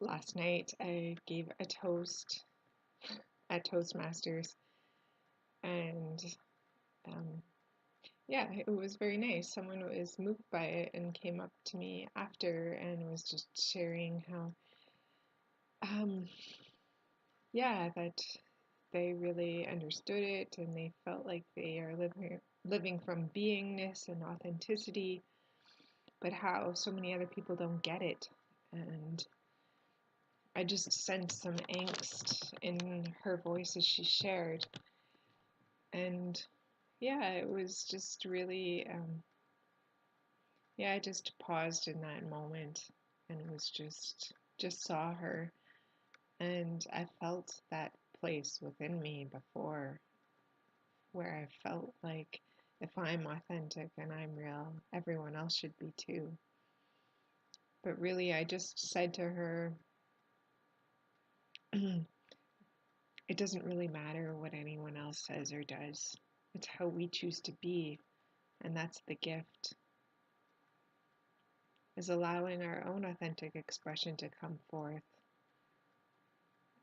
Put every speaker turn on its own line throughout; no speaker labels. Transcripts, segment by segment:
Last night I gave a toast at Toastmasters, and um, yeah, it was very nice. Someone was moved by it and came up to me after and was just sharing how, um, yeah, that they really understood it and they felt like they are living from beingness and authenticity, but how so many other people don't get it. And I just sensed some angst in her voice as she shared. And yeah, it was just really, yeah, I just paused in that moment and was just saw her. And I felt that place within me before where I felt like if I'm authentic and I'm real, everyone else should be too. But really, I just said to her, it doesn't really matter what anyone else says or does. It's how we choose to be, and that's the gift, is allowing our own authentic expression to come forth.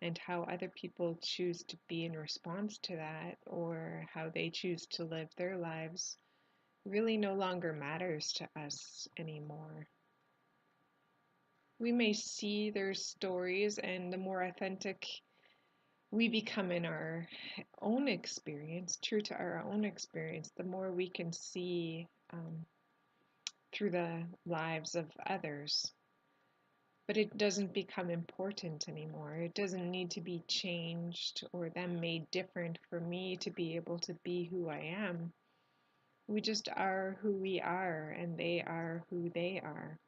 And how other people choose to be in response to that, or how they choose to live their lives, really no longer matters to us anymore. We may see their stories, and the more authentic we become in our own experience, true to our own experience, the more we can see through the lives of others. But it doesn't become important anymore. It doesn't need to be changed or them made different for me to be able to be who I am. We just are who we are, and they are who they are.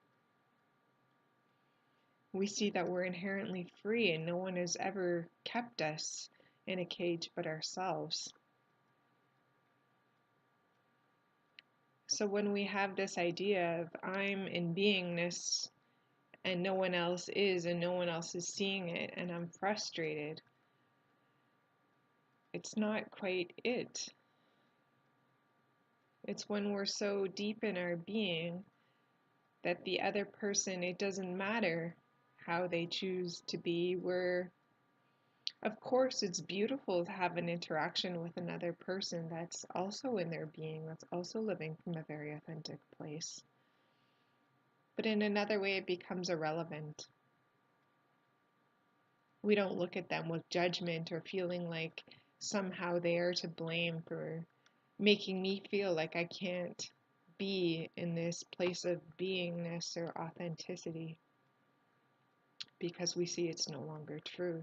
We see that we're inherently free, and no one has ever kept us in a cage but ourselves. So when we have this idea of I'm in beingness and no one else is, and no one else is seeing it, and I'm frustrated, it's not quite it. It's when we're so deep in our being that the other person, it doesn't matter how they choose to be. Of course, it's beautiful to have an interaction with another person that's also in their being, that's also living from a very authentic place. But in another way, it becomes irrelevant. We don't look at them with judgment or feeling like somehow they are to blame for making me feel like I can't be in this place of beingness or authenticity, because we see it's no longer true.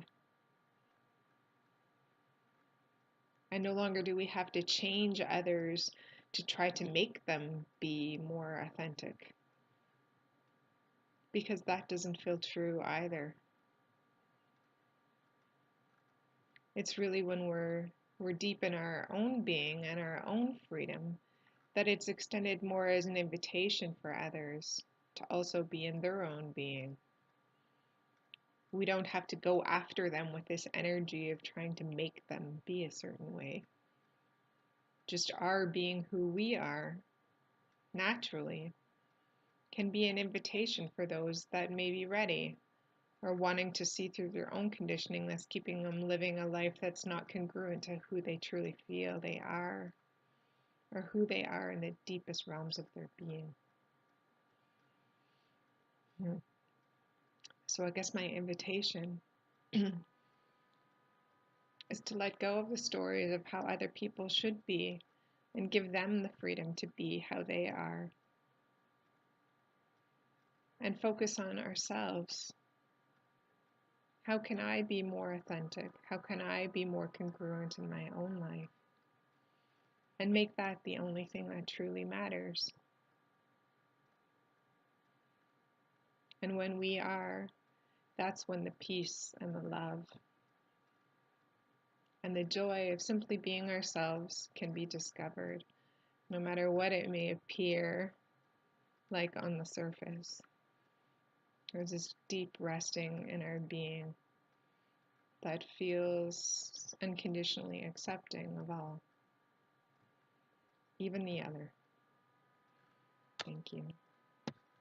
And no longer do we have to change others to try to make them be more authentic, because that doesn't feel true either. It's really when we're deep in our own being and our own freedom that it's extended more as an invitation for others to also be in their own being. We don't have to go after them with this energy of trying to make them be a certain way. Just our being who we are naturally can be an invitation for those that may be ready or wanting to see through their own conditioning that's keeping them living a life that's not congruent to who they truly feel they are, or who they are in the deepest realms of their being. So I guess my invitation is to let go of the stories of how other people should be and give them the freedom to be how they are, and focus on ourselves. How can I be more authentic? How can I be more congruent in my own life? And make that the only thing that truly matters. And when we are, that's when the peace and the love and the joy of simply being ourselves can be discovered, no matter what it may appear like on the surface. There's this deep resting in our being that feels unconditionally accepting of all, even the other. Thank you.